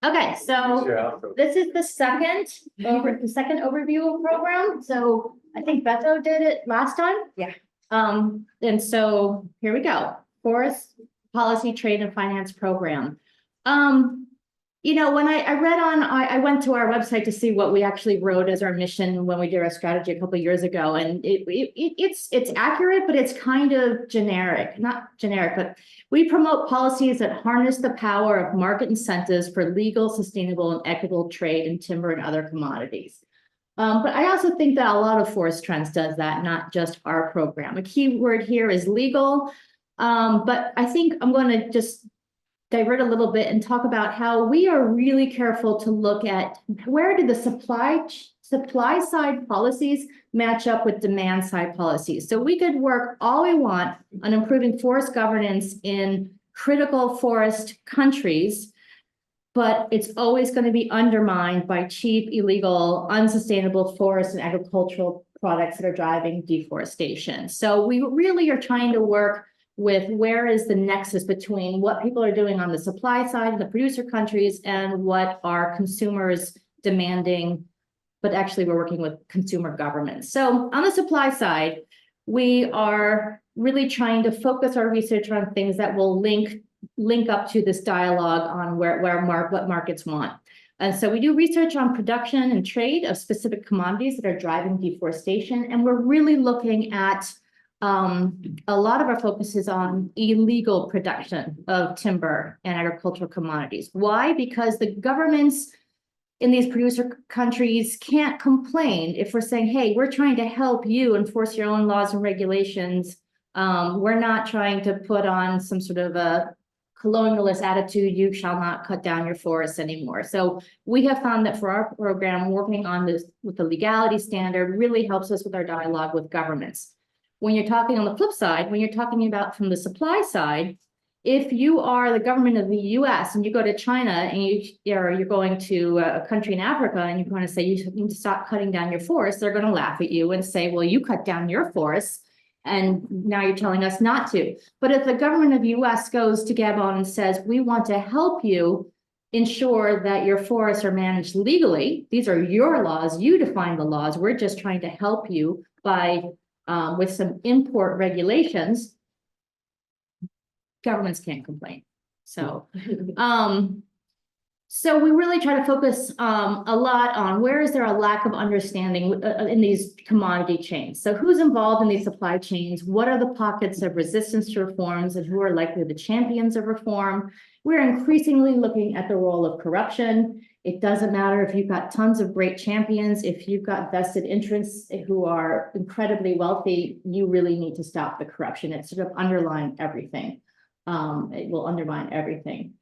Okay, so this is the second overview program. So I think Beto did it last time. Yeah. And so here we go. Forest Policy, Trade and Finance Program. You know, when I went to our website to see what we actually wrote as our mission when we did our strategy a couple of years ago, and it's accurate, but it's kind of generic, not generic, but we promote policies that harness the power of market incentives for legal, sustainable, and equitable trade in timber and other commodities. But I also think that a lot of Forest Trends does that, not just our program. A key word here is legal, but I think I'm going to just divert a little bit and talk about how we are really careful to look at where do the supply side policies match up with demand side policies. So we could work all we want on improving forest governance in critical forest countries, but it's always going to be undermined by cheap, illegal, unsustainable forest and agricultural products that are driving deforestation. So we really are trying to work with where is the nexus between what people are doing on the supply side in the producer countries and what are consumers demanding, but actually we're working with consumer governments. So on the supply side, we are really trying to focus our research on things that will link up to this dialogue on what markets want. And so we do research on production and trade of specific commodities that are driving deforestation. And we're really looking at a lot of our focus is on illegal production of timber and agricultural commodities. Why? Because the governments in these producer countries can't complain if we're saying, hey, we're trying to help you enforce your own laws and regulations. We're not trying to put on some sort of a colonialist attitude, you shall not cut down your forests anymore. So we have found that for our program, working on this with the legality standard really helps us with our dialogue with governments. When you're talking on the flip side, when you're talking about from the supply side, if you are the government of the US and you go to China and you're going to a country in Africa and you're going to say you need to stop cutting down your forests, they're going to laugh at you and say, well, you cut down your forests and now you're telling us not to. But if the government of the US goes to Gabon and says, we want to help you ensure that your forests are managed legally, these are your laws, you define the laws, we're just trying to help you by with some import regulations, governments can't complain. So, so we really try to focus a lot on where is there a lack of understanding in these commodity chains. So who's involved in these supply chains? What are the pockets of resistance to reforms and who are likely the champions of reform? We're increasingly looking at the role of corruption. It doesn't matter if you've got tons of great champions, if you've got vested interests who are incredibly wealthy, you really need to stop the corruption. It's sort of underlying everything. It will undermine everything.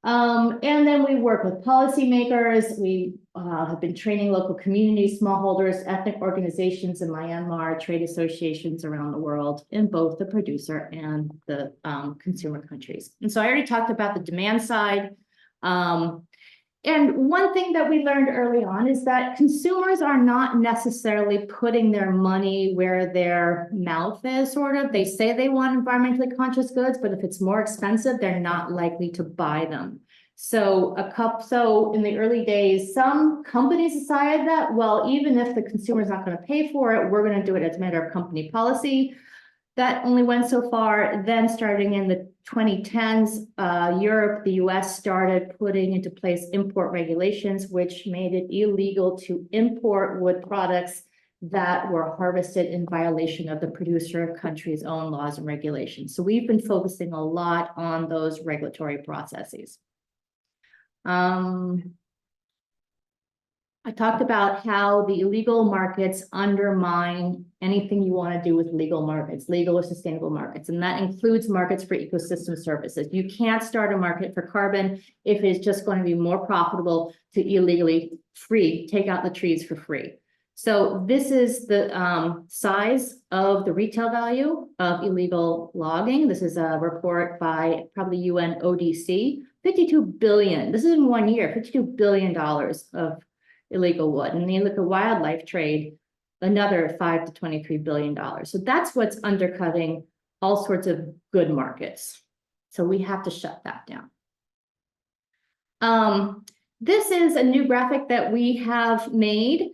And then we work with policymakers. We have been training local communities, smallholders, ethnic organizations in Myanmar, trade associations around the world in both the producer and the consumer countries. And so I already talked about the demand side. And one thing that we learned early on is that consumers are not necessarily putting their money where their mouth is, sort of. They say they want environmentally conscious goods, but if it's more expensive, they're not likely to buy them. So in the early days, some companies decided that, well, even if the consumer is not going to pay for it, we're going to do it as a matter of company policy. That only went so far. Then starting in the 2010s, Europe, the US started putting into place import regulations, which made it illegal to import wood products that were harvested in violation of the producer country's own laws and regulations. So we've been focusing a lot on those regulatory processes. I talked about how the illegal markets undermine anything you want to do with legal markets, legal or sustainable markets, and that includes markets for ecosystem services. You can't start a market for carbon if it's just going to be more profitable to illegally take out the trees for free. So this is the size of the retail value of illegal logging. This is a report by probably UNODC, 52 billion. This is in 1 year, $52 billion of illegal wood. And then you look at wildlife trade, another $5 to $23 billion. So that's what's undercutting all sorts of good markets. So we have to shut that down. this is a new graphic that we have made.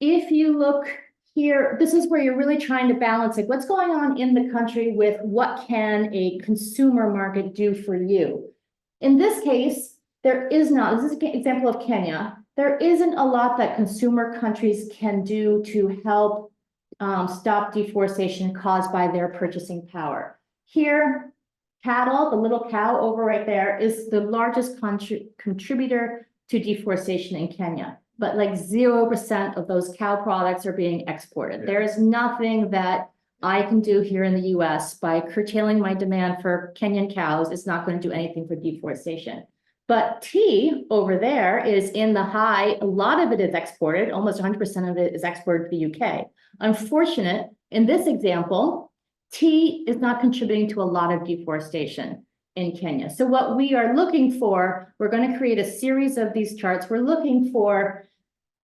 If you look here, this is where you're really trying to balance like what's going on in the country with what can a consumer market do for you. In this case, there is not, this is an example of Kenya. There isn't a lot that consumer countries can do to help stop deforestation caused by their purchasing power. Here, cattle, the little cow over right there, is the largest contributor to deforestation in Kenya. But like 0% of those cow products are being exported. Yeah. There is nothing that I can do here in the US by curtailing my demand for Kenyan cows. It's not going to do anything for deforestation. But tea over there is in the high, a lot of it is exported, almost 100% of it is exported to the UK. Unfortunate, in this example, tea is not contributing to a lot of deforestation in Kenya. So what we are looking for, we're going to create a series of these charts. We're looking for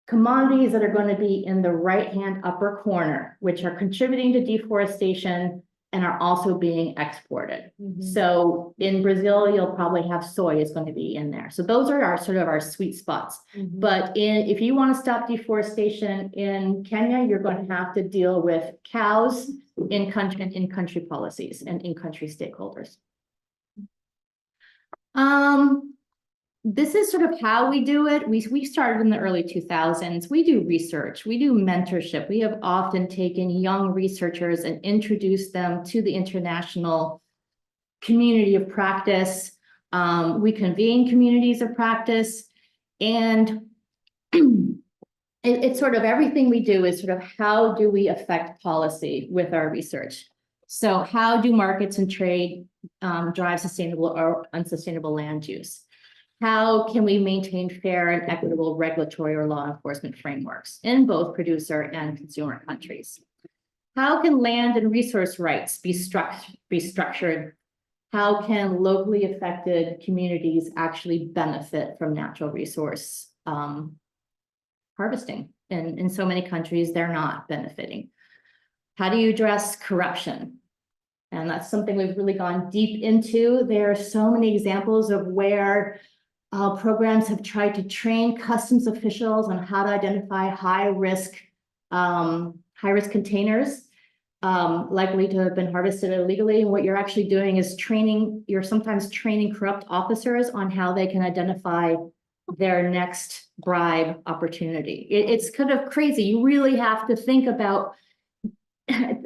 commodities that are going to be in the right-hand upper corner, which are contributing to deforestation and are also being exported. Mm-hmm. So in Brazil, you'll probably have soy is going to be in there. So those are our sort of our sweet spots. Mm-hmm. But if you want to stop deforestation in Kenya, you're going to have to deal with cows in-country policies and in-country stakeholders. This is sort of how we do it. We started in the early 2000s. We do research, we do mentorship. We have often taken young researchers and introduced them to the international community of practice. We convene communities of practice, and it's sort of everything we do is sort of how do we affect policy with our research. So how do markets and trade drive sustainable or unsustainable land use? How can we maintain fair and equitable regulatory or law enforcement frameworks in both producer and consumer countries? How can land and resource rights be structured? How can locally affected communities actually benefit from natural resource harvesting? And in so many countries, they're not benefiting. How do you address corruption? And that's something we've really gone deep into. There are so many examples of where programs have tried to train customs officials on how to identify high-risk containers likely to have been harvested illegally. And what you're actually doing is you're sometimes training corrupt officers on how they can identify their next bribe opportunity. It's kind of crazy. You really have to think about.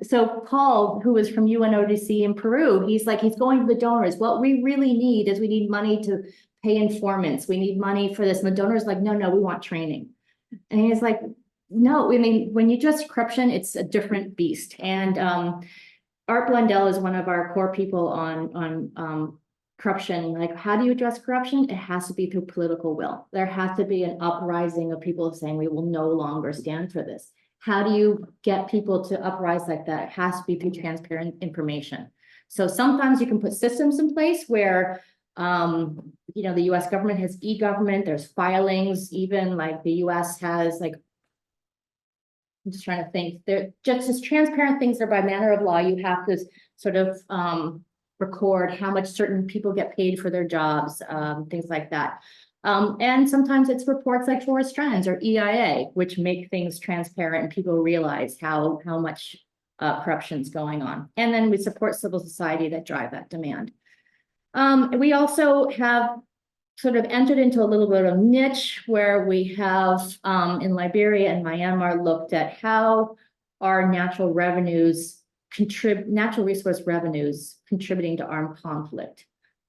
So Paul, who is from UNODC in Peru, he's going to the donors. What we really need is we need money to pay informants. We need money for this. And the donor's like, no, we want training. And he's like, no, I mean, when you address corruption, it's a different beast. And Art Blundell is one of our core people on corruption. Like, how do you address corruption? It has to be through political will. There has to be an uprising of people saying we will no longer stand for this. How do you get people to uprise like that? It has to be through transparent information. So sometimes you can put systems in place where, the US government has e-government, there's filings, even like the US has I'm just trying to think, they're just as transparent things are by manner of law. You have to sort of record how much certain people get paid for their jobs, things like that. And sometimes it's reports like Forest Trends or EIA, which make things transparent and people realize how much corruption's going on. And then we support civil society that drive that demand. We also have sort of entered into a little bit of niche where we have in Liberia and Myanmar looked at how are natural resource revenues contributing to armed conflict.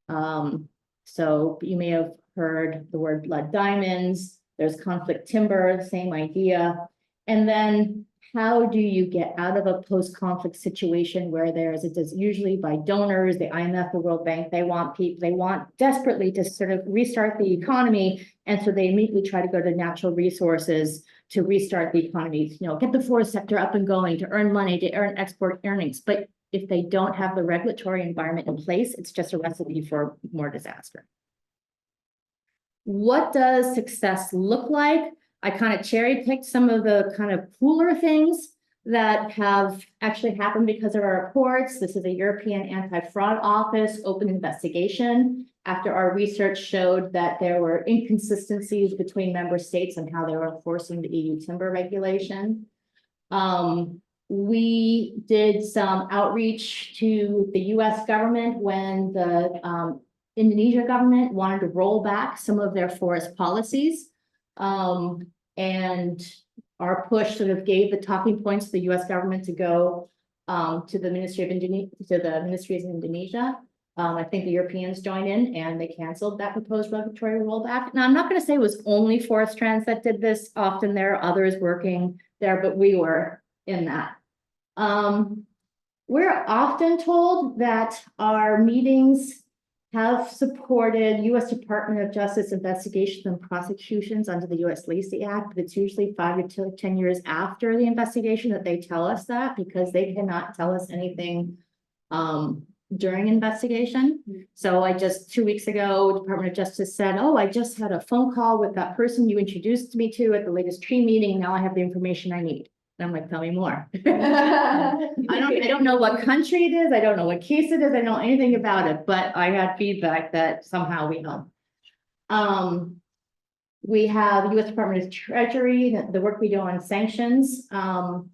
So you may have heard the word blood diamonds, there's conflict timber, same idea. And then how do you get out of a post-conflict situation where usually by donors, the IMF, the World Bank, they want desperately to sort of restart the economy. And so they immediately try to go to natural resources to restart the economy, get the forest sector up and going, to earn money, to earn export earnings. But if they don't have the regulatory environment in place, it's just a recipe for more disaster. What does success look like? I kind of cherry picked some of the kind of cooler things that have actually happened because of our reports. This is a European Anti-Fraud Office open investigation after our research showed that there were inconsistencies between member states and how they were enforcing the EU timber regulation. We did some outreach to the US government when the Indonesia government wanted to roll back some of their forest policies. And our push sort of gave the talking points to the US government to go to the Ministry of Ministries in Indonesia. I think the Europeans joined in and they canceled that proposed regulatory rollback. Now, I'm not going to say it was only Forest Trans that did this. Often there are others working there, but we were in that. We're often told that our meetings have supported U.S. Department of Justice investigations and prosecutions under the U.S. Lacey Act, but it's usually 5 to 10 years after the investigation that they tell us that, because they cannot tell us anything during investigation. So I just 2 weeks ago, Department of Justice said, oh, I just had a phone call with that person you introduced me to at the latest tree meeting. Now I have the information I need. And I'm like, tell me more. I don't know what country it is. I don't know what case it is. I don't know anything about it, but I got feedback that somehow we know. We have U.S. Department of Treasury, the work we do on sanctions on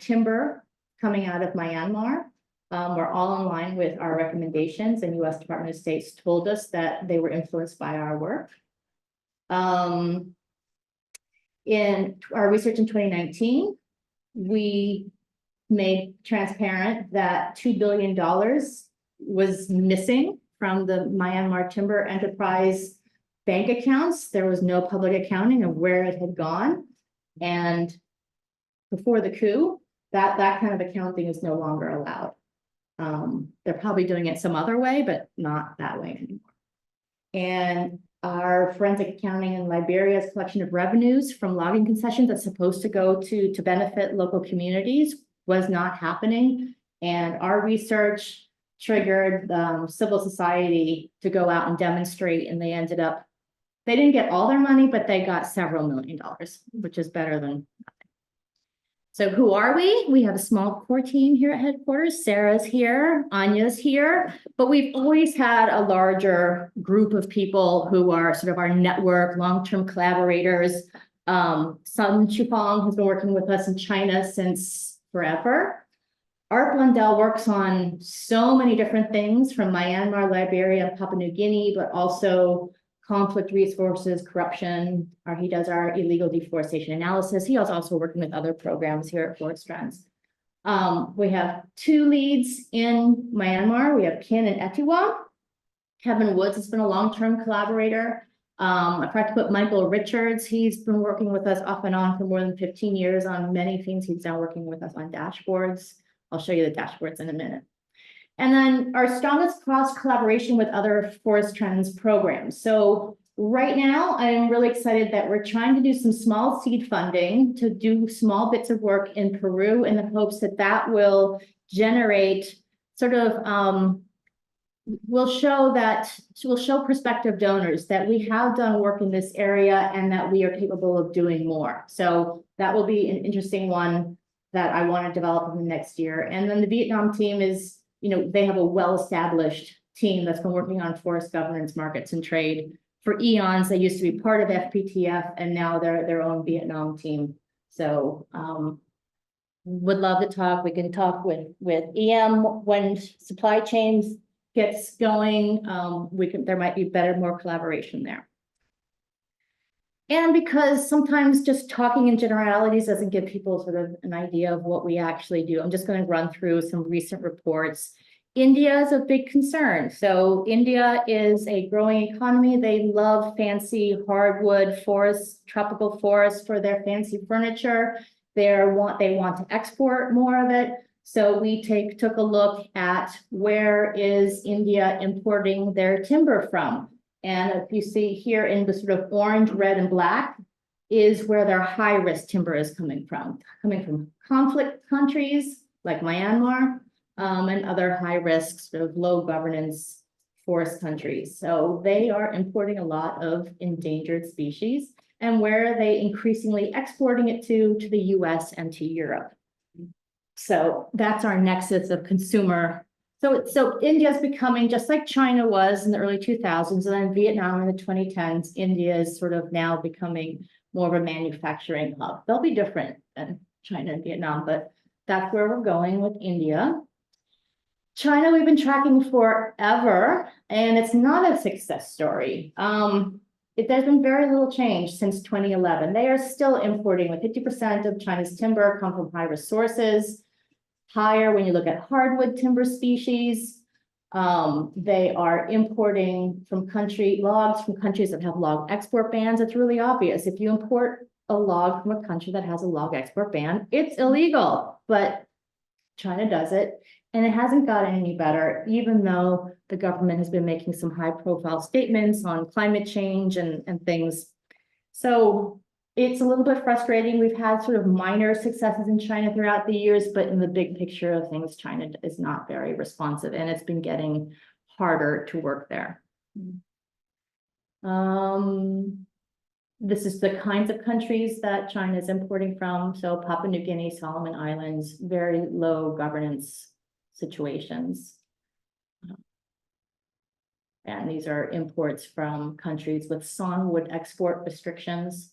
timber coming out of Myanmar. We're all in line with our recommendations, and U.S. Department of State told us that they were influenced by our work. In our research in 2019, we made transparent that $2 billion was missing from the Myanmar Timber Enterprise bank accounts. There was no public accounting of where it had gone. And before the coup, that kind of accounting is no longer allowed. They're probably doing it some other way, but not that way anymore. And our forensic accounting in Liberia's collection of revenues from logging concessions that's supposed to go to benefit local communities was not happening. And our research triggered civil society to go out and demonstrate, and they ended up, they didn't get all their money, but they got several $1 million, which is better than nothing. So who are we? We have a small core team here at headquarters. Sarah's here, Anya's here, but we've always had a larger group of people who are sort of our network, long-term collaborators. Sun Chufang has been working with us in China since forever. Art Blundell works on so many different things from Myanmar, Liberia, and Papua New Guinea, but also conflict resources, corruption, or he does our illegal deforestation analysis. He is also working with other programs here at Forest Trans. We have 2 leads in Myanmar. We have Kin and Etiwa. Kevin Woods has been a long-term collaborator. I tried to put Michael Richards. He's been working with us off and on for more than 15 years on many things. He's now working with us on dashboards. I'll show you the dashboards in a minute. And then our strongest cross collaboration with other Forest Trans programs. So right now, I'm really excited that we're trying to do some small seed funding to do small bits of work in Peru in the hopes that that will generate sort of, will show prospective donors that we have done work in this area and that we are capable of doing more. So that will be an interesting one that I want to develop in the next year. And then the Vietnam team is, you know, they have a well-established team that's been working on forest governance, markets, and trade for eons. They used to be part of FPTF, and now they're their own Vietnam team. So would love to talk. We can talk with EM when supply chains gets going. There might be more collaboration there. And because sometimes just talking in generalities doesn't give people sort of an idea of what we actually do, I'm just going to run through some recent reports. India is a big concern. So India is a growing economy. They love fancy hardwood forests, tropical forests for their fancy furniture. They want to export more of it. So we took a look at where is India importing their timber from. And if you see here in the sort of orange, red, and black is where their high-risk timber is coming from conflict countries like Myanmar and other high-risk sort of low governance forest countries. So they are importing a lot of endangered species, and where are they increasingly exporting it to the US and to Europe. So that's our nexus of consumer So India's becoming just like China was in the early 2000s, and then Vietnam in the 2010s. India is sort of now becoming more of a manufacturing hub. They'll be different than China and Vietnam, but that's where we're going with India. China, we've been tracking forever, and it's not a success story. There's been very little change since 2011. They are still importing, with 50% of China's timber come from high-risk sources. Higher when you look at hardwood timber species. They are importing from logs from countries that have log export bans. It's really obvious. If you import a log from a country that has a log export ban, it's illegal, but China does it. And it hasn't gotten any better, even though the government has been making some high-profile statements on climate change and things. So it's a little bit frustrating. We've had sort of minor successes in China throughout the years, but in the big picture of things, China is not very responsive, and it's been getting harder to work there. This is the kinds of countries that China is importing from. So Papua New Guinea, Solomon Islands, very low governance situations. And these are imports from countries with sawwood export restrictions.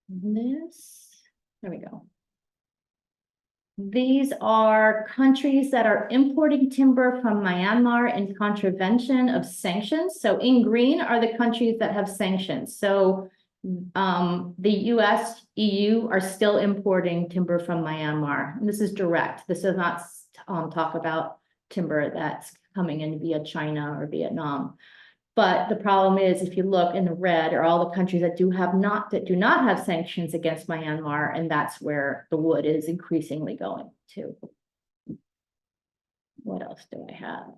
There we go. These are countries that are importing timber from Myanmar in contravention of sanctions. So in green are the countries that have sanctions. So the US, EU are still importing timber from Myanmar. And this is direct. This does not talk about timber that's coming in via China or Vietnam. But the problem is, if you look in the red, are all the countries that do not have sanctions against Myanmar, and that's where the wood is increasingly going to. What else do I have?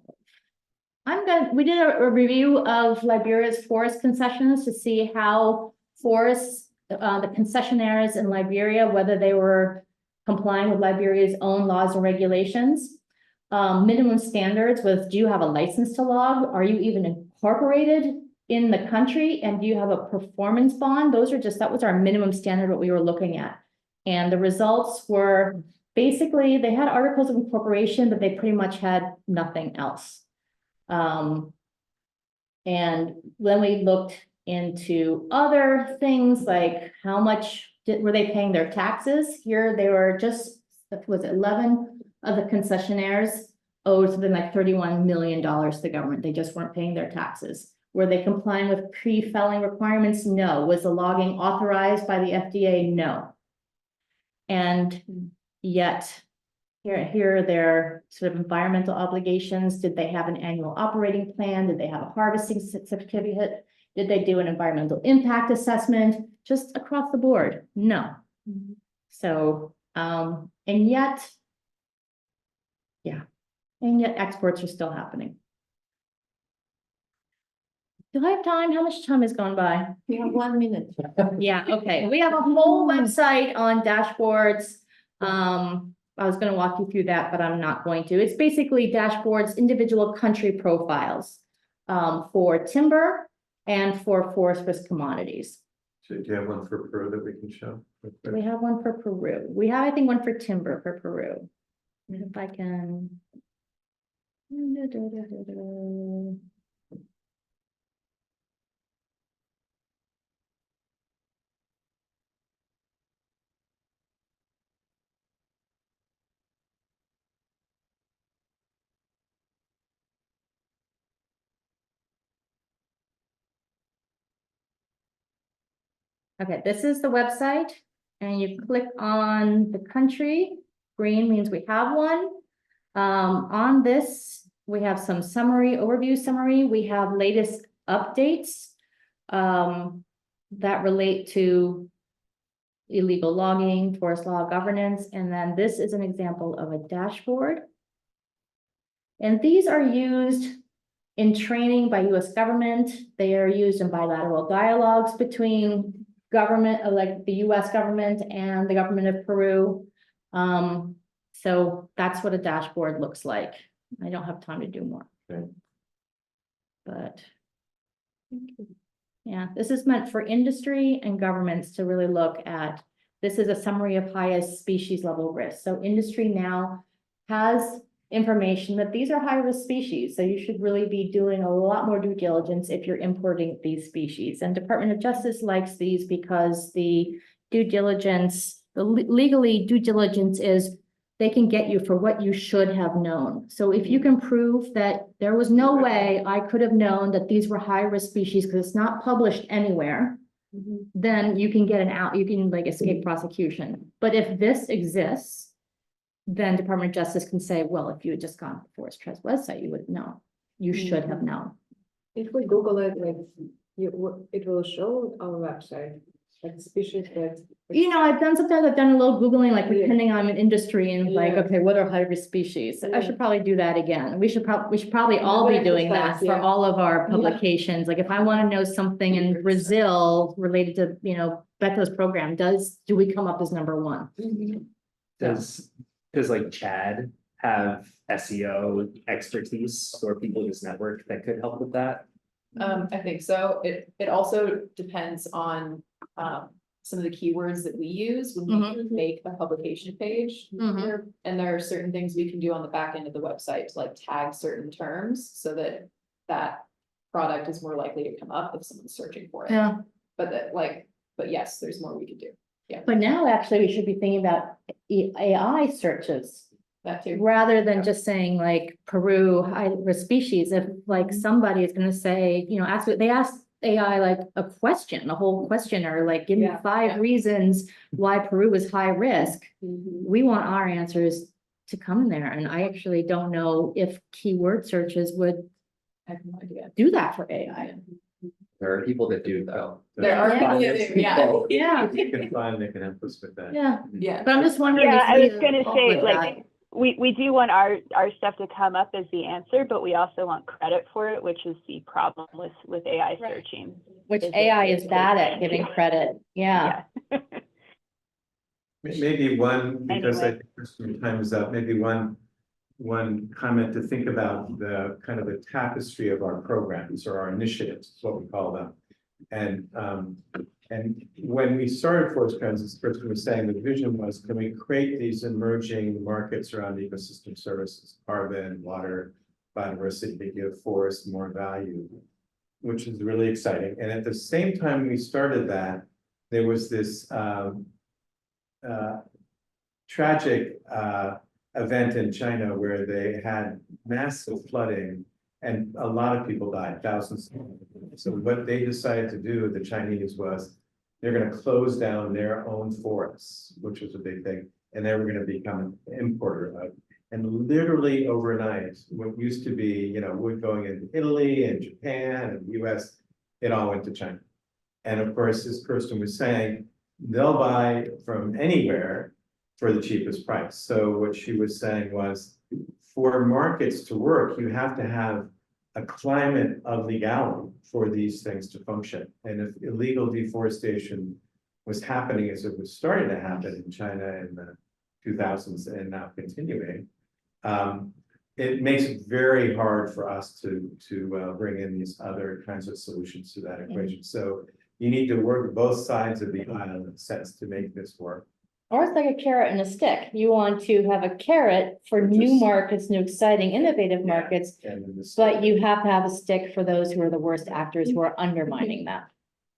We did a review of Liberia's forest concessions to see how forests, the concessionaires in Liberia, whether they were complying with Liberia's own laws and regulations. Minimum standards was, do you have a license to log? Are you even incorporated in the country? And do you have a performance bond? That was our minimum standard, what we were looking at. And the results were basically, they had articles of incorporation, but they pretty much had nothing else. And when we looked into other things like how much were they paying their taxes? Here they were just, was it 11 of the concessionaires owed something like $31 million to the government. They just weren't paying their taxes. Were they complying with pre-felling requirements? No. Was the logging authorized by the FDA? No. And yet, here are their sort of environmental obligations. Did they have an annual operating plan? Did they have a harvesting certificate? Did they do an environmental impact assessment? Just across the board, no. So, and yet exports are still happening. Do I have time? How much time has gone by? We have 1 minute. Yeah, okay. We have a whole website on dashboards. I was going to walk you through that, but I'm not going to. It's basically dashboards, individual country profiles for timber and for forest risk commodities. So do you have one for Peru that we can show? We have one for Peru. We have, I think, one for timber for Peru. And if I can. Okay, this is the website, and you click on the country. Green means we have one. On this, we have some overview summary. We have latest updates that relate to illegal logging, forest law governance, and then this is an example of a dashboard. And these are used in training by US government. They are used in bilateral dialogues between government, like the US government and the government of Peru. So that's what a dashboard looks like. I don't have time to do more. Okay. But yeah, this is meant for industry and governments to really look at This is a summary of highest species level risk. So industry now has information that these are high-risk species. So you should really be doing a lot more due diligence if you're importing these species. And Department of Justice likes these because the due diligence, legally due diligence is they can get you for what you should have known. So if you can prove that there was no way I could have known that these were high-risk species because it's not published anywhere, then you can get you can like escape prosecution. But if this exists, then Department of Justice can say, well, if you had just gone to the Forest Trust website, you would have known. You should have known. If we Google it, like, it will show our website, like species that. You know, sometimes I've done a little Googling, like Yeah. depending on an industry and like, Yeah. okay, what are high-risk species? I Yeah. should probably do that again. We should probably all be Good doing that exercise, for yeah. all of our Yeah. publications. Like if I want to know something in Good Brazil related to, Becca's program, do we come up as number one? Does like Chad have SEO expertise or people in his network that could help with that? I think so. It also depends on, some of the keywords that we use when we make a publication page. Mhm. And there are certain things we can do on the back end of the website to like tag certain terms so that that product is more likely to come up if someone's searching for it. Yeah, But yes, there's more we could do. but now actually we should be thinking about AI searches. That too. Rather than just saying like Peru, high-risk species, if like somebody is gonna say, they ask AI like a question, a whole question, or like, give me Yeah, 5 yeah. reasons why Peru is high risk. Mhm. We want our answers to come in there, and I actually don't know if keyword searches would I have no idea. do that for AI. There are people that do though. There are Yeah. people that do, yeah, Yeah, If you can find, they can help us with that. yeah, yeah. but I'm just wondering. Yeah, if I we was gonna help say, with like, that. we do want our stuff to come up as the answer, but we also want credit for it, which is the problem with AI Right. searching. Which is AI it- is bad at giving credit, yeah. Yeah. Maybe one, because I Anyway. think time is up, maybe one comment to think about the kind of the tapestry of our programs or our initiatives, is what we call them. And when we started Forest Trends, as Kerstin was saying, the vision was, can we create these emerging markets around ecosystem services, carbon, water, biodiversity, to give forests more value, which is really exciting. And at the same time we started that, there was this tragic event in China where they had massive flooding and a lot of people died, thousands. So what they decided to do, the Chinese, was they're going to close down their own forests, which was a big thing, and they were going to become an importer of. And literally overnight, what used to be, wood going into Italy and Japan and the US, it all went to China. And of course, as Kerstin was saying, they'll buy from anywhere for the cheapest price. So what she was saying was, for markets to work, you have to have a climate of legality for these things to function. And if illegal deforestation was happening as it was starting to happen in China in the 2000s and now continuing, it makes it very hard for us to bring in these other kinds of solutions to that equation. So you need to work both sides of the aisle in a sense to make this work. Or it's like a carrot and a stick. You want to have a carrot for Which new is- markets, new exciting, innovative Yeah. markets, And then this. but you have to have a stick for those who are the worst actors who are undermining that.